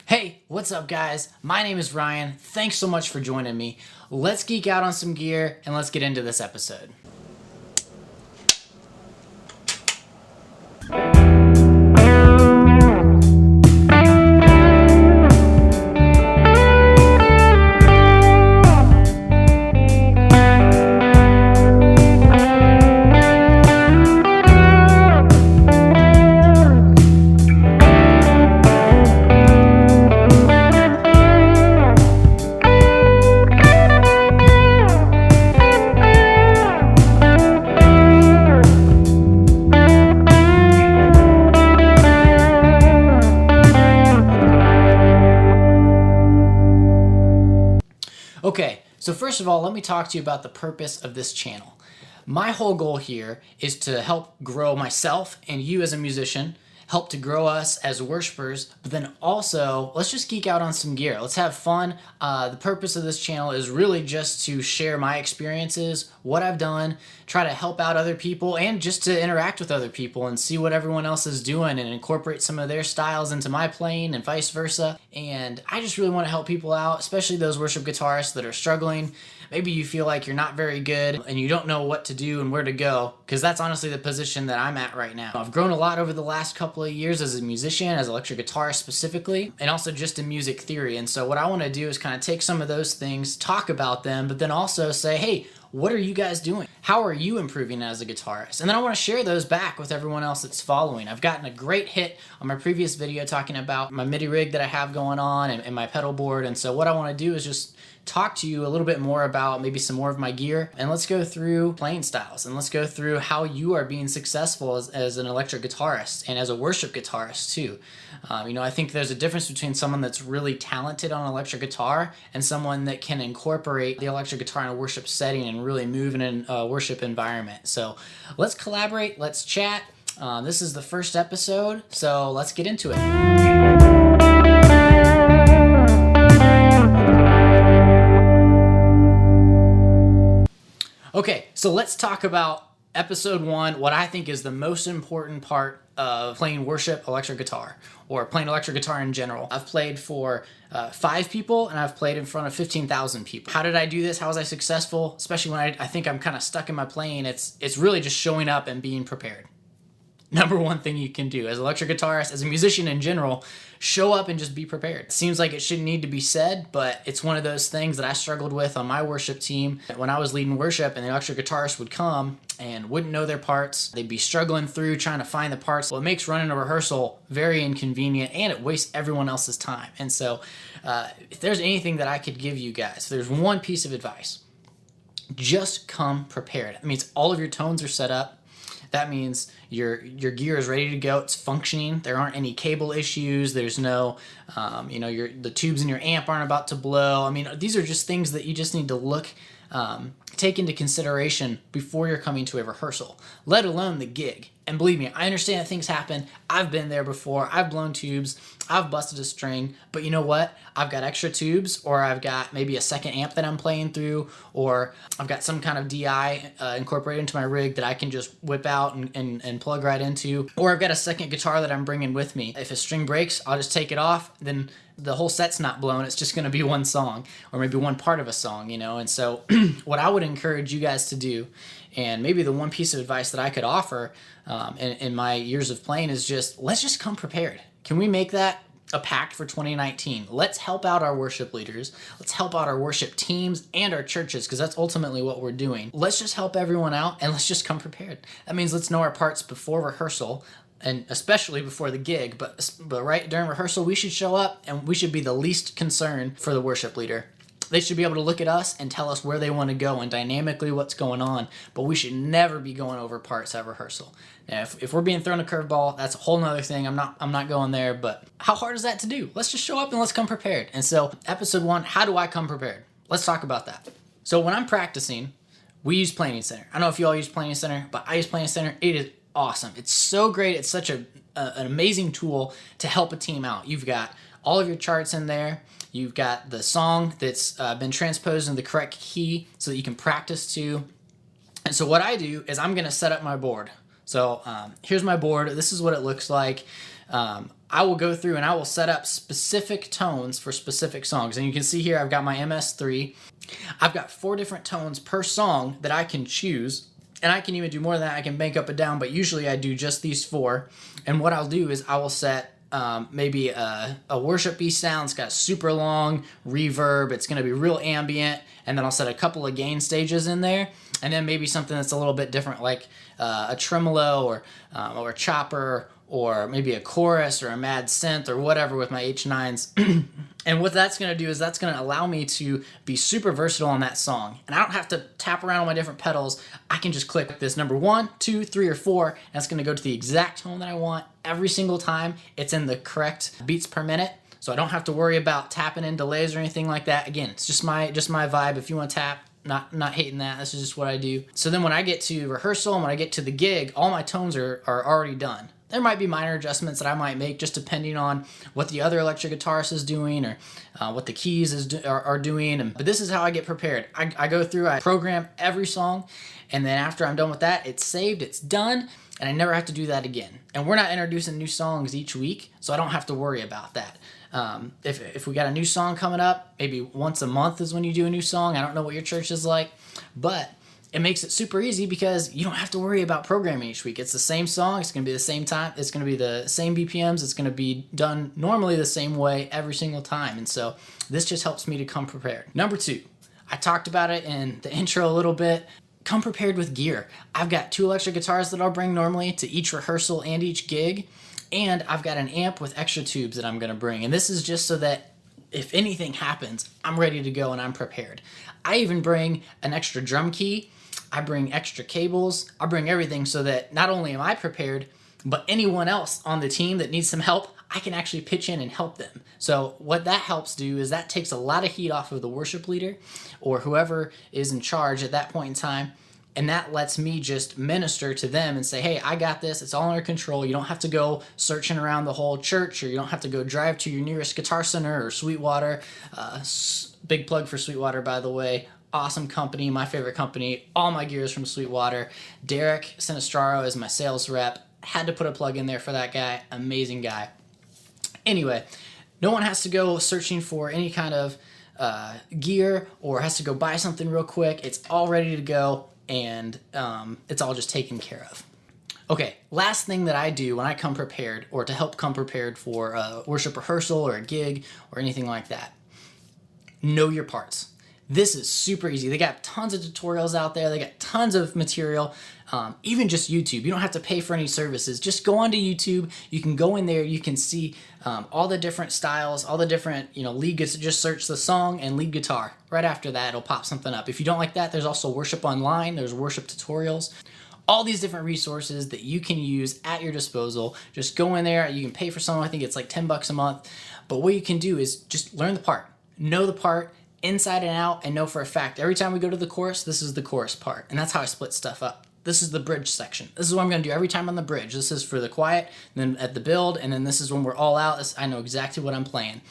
Hey, what's up guys? My name is Ryan. Thanks so much for joining me. Let's geek out on some gear and let's get into this episode. Okay, so first of all, let me talk to you about the purpose of this channel. My whole goal here is to help grow myself and you as a musician, help to grow us as worshipers, but then also, let's just geek out on some gear. Let's have fun. The purpose of this channel is really just to share my experiences, what I've done, try to help out other people, and just to interact with other people and see what everyone else is doing and incorporate some of their styles into my playing and vice versa. And I just really want to help people out, especially those worship guitarists that are struggling. Maybe you feel like you're not very good and you don't know what to do and where to go, because that's honestly the position that I'm at right now. I've grown a lot over the last couple of years as a musician, as an electric guitarist specifically, and also just in music theory. And so what I want to do is kind of take some of those things, talk about them, but then also say, hey, what are you guys doing? How are you improving as a guitarist? And then I want to share those back with everyone else that's following. I've gotten a great hit on my previous video talking about my MIDI rig that I have going on and my pedal board. And so what I want to do is just talk to you a little bit more about maybe some more of my gear, and let's go through playing styles, and let's go through how you are being successful as an electric guitarist and as a worship guitarist too. I think there's a difference between someone that's really talented on electric guitar and someone that can incorporate the electric guitar in a worship setting and really move in a worship environment. So let's collaborate, let's chat. This is the first episode, so let's get into it. Okay, so let's talk about episode 1, what I think is the most important part of playing worship electric guitar, or playing electric guitar in general. I've played for 5 people, and I've played in front of 15,000 people. How did I do this? How was I successful? Especially when I think I'm kind of stuck in my playing, it's really just showing up and being prepared. Number one thing you can do as an electric guitarist, as a musician in general, show up and just be prepared. It seems like it shouldn't need to be said, but it's one of those things that I struggled with on my worship team. When I was leading worship and the electric guitarist would come and wouldn't know their parts, they'd be struggling through trying to find the parts. Well, it makes running a rehearsal very inconvenient, and it wastes everyone else's time. And so if there's anything that I could give you guys, if there's one piece of advice, just come prepared. It means all of your tones are set up. That means your gear is ready to go. It's functioning. There aren't any cable issues. There's no, the tubes in your amp aren't about to blow. I mean, these are just things that you just need to take into consideration before you're coming to a rehearsal, let alone the gig. And believe me, I understand that things happen. I've been there before. I've blown tubes. I've busted a string. But you know what? I've got extra tubes, or I've got maybe a second amp that I'm playing through, or I've got some kind of DI incorporated into my rig that I can just whip out and plug right into. Or I've got a second guitar that I'm bringing with me. If a string breaks, I'll just take it off. Then the whole set's not blown. It's just going to be one song, or maybe one part of a song, And so what I would encourage you guys to do, and maybe the one piece of advice that I could offer in my years of playing, is let's just come prepared. Can we make that a pact for 2019? Let's help out our worship leaders. Let's help out our worship teams and our churches, because that's ultimately what we're doing. Let's just help everyone out, and let's just come prepared. That means let's know our parts before rehearsal, and especially before the gig, but right during rehearsal, we should show up, and we should be the least concern for the worship leader. They should be able to look at us and tell us where they want to go and dynamically what's going on, but we should never be going over parts at rehearsal. Now, if we're being thrown a curveball, that's a whole nother thing. I'm not going there, but how hard is that to do? Let's just show up and let's come prepared. And so, episode 1, how do I come prepared? Let's talk about that. So when I'm practicing, we use Planning Center. I don't know if you all use Planning Center, but I use Planning Center. It is awesome. It's so great. It's such an amazing tool to help a team out. You've got all of your charts in there. You've got the song that's been transposed in the correct key so that you can practice to. And so what I do is I'm going to set up my board. So here's my board. This is what it looks like. I will go through and I will set up specific tones for specific songs. And you can see here I've got my MS3. I've got 4 different tones per song that I can choose. And I can even do more than that. I can bank up and down, but usually I do just these 4. And what I'll do is I will set maybe a worship-y sound. It's got super long reverb. It's going to be real ambient. And then I'll set a couple of gain stages in there. And then maybe something that's a little bit different, like a tremolo or a chopper, or maybe a chorus or a mad synth or whatever with my H9s. And what that's going to do is that's going to allow me to be super versatile on that song. And I don't have to tap around on my different pedals. I can just click this number 1, 2, 3, or 4, and it's going to go to the exact tone that I want every single time. It's in the correct beats per minute. So I don't have to worry about tapping in delays or anything like that. Again, it's just my vibe. If you want to tap, not hating that. This is just what I do. So then when I get to rehearsal and when I get to the gig, all my tones are already done. There might be minor adjustments that I might make just depending on what the other electric guitarist is doing or what the keys are doing. But this is how I get prepared. I go through, I program every song, and then after I'm done with that, it's saved, it's done, and I never have to do that again. And we're not introducing new songs each week, so I don't have to worry about that. If we got a new song coming up, maybe once a month is when you do a new song. I don't know what your church is like, but it makes it super easy because you don't have to worry about programming each week. It's the same song. It's going to be the same time. It's going to be the same BPMs. It's going to be done normally the same way every single time. And so this just helps me to come prepared. Number 2, I talked about it in the intro a little bit. Come prepared with gear. I've got 2 electric guitars that I'll bring normally to each rehearsal and each gig. And I've got an amp with extra tubes that I'm going to bring. And this is just so that if anything happens, I'm ready to go and I'm prepared. I even bring an extra drum key. I bring extra cables. I bring everything so that not only am I prepared, but anyone else on the team that needs some help, I can actually pitch in and help them. So what that helps do is that takes a lot of heat off of the worship leader or whoever is in charge at that point in time. And that lets me just minister to them and say, hey, I got this. It's all under control. You don't have to go searching around the whole church, or you don't have to go drive to your nearest Guitar Center or Sweetwater. Big plug for Sweetwater, by the way. Awesome company, my favorite company. All my gear is from Sweetwater. Derek Sinistraro is my sales rep. Had to put a plug in there for that guy. Amazing guy. Anyway, no one has to go searching for any kind of gear or has to go buy something real quick. It's all ready to go, and it's all just taken care of. Okay, last thing that I do when I come prepared, or to help come prepared for a worship rehearsal or a gig or anything like that, know your parts. This is super easy. They got tons of tutorials out there. They got tons of material, even just YouTube. You don't have to pay for any services. Just go onto YouTube. You can go in there. You can see all the different styles, all the different, lead guitars. Just search the song and lead guitar. Right after that, it'll pop something up. If you don't like that, there's also worship online. There's worship tutorials. All these different resources that you can use at your disposal. Just go in there. You can pay for some. I think it's like $10 a month. But what you can do is just learn the part. Know the part inside and out, and know for a fact every time we go to the chorus, this is the chorus part. And that's how I split stuff up. This is the bridge section. This is what I'm going to do every time on the bridge. This is for the quiet, then at the build, and then this is when we're all out. I know exactly what I'm playing.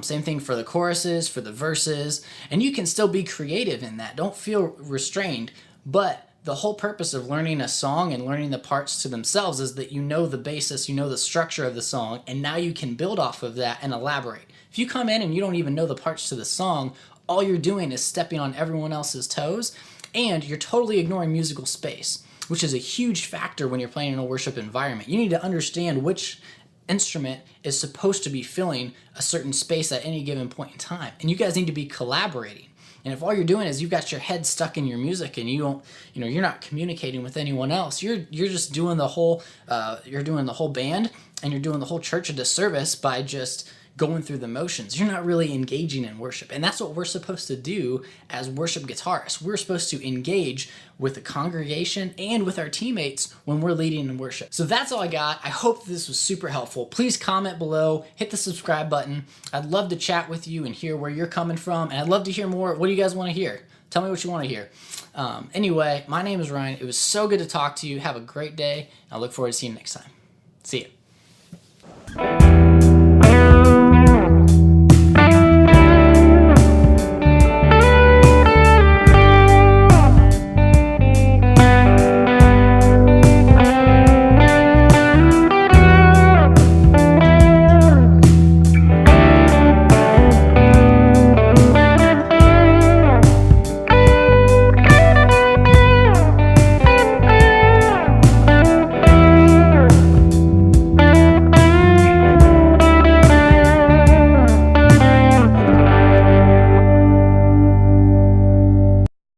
Same thing for the choruses, for the verses, and you can still be creative in that. Don't feel restrained, but the whole purpose of learning a song and learning the parts to themselves is that you know the basis, you know the structure of the song, and now you can build off of that and elaborate. If you come in and you don't even know the parts to the song, all you're doing is stepping on everyone else's toes, and you're totally ignoring musical space, which is a huge factor when you're playing in a worship environment. You need to understand which instrument is supposed to be filling a certain space at any given point in time, and you guys need to be collaborating. And if all you're doing is you've got your head stuck in your music and you're not communicating with anyone else, you're just doing the whole band and you're doing the whole church a disservice by just going through the motions. You're not really engaging in worship. And that's what we're supposed to do as worship guitarists. We're supposed to engage with the congregation and with our teammates when we're leading in worship. So that's all I got. I hope this was super helpful. Please comment below, hit the subscribe button. I'd love to chat with you and hear where you're coming from. And I'd love to hear more. What do you guys want to hear? Tell me what you want to hear. Anyway, my name is Ryan. It was so good to talk to you. Have a great day. I look forward to seeing you next time. See ya.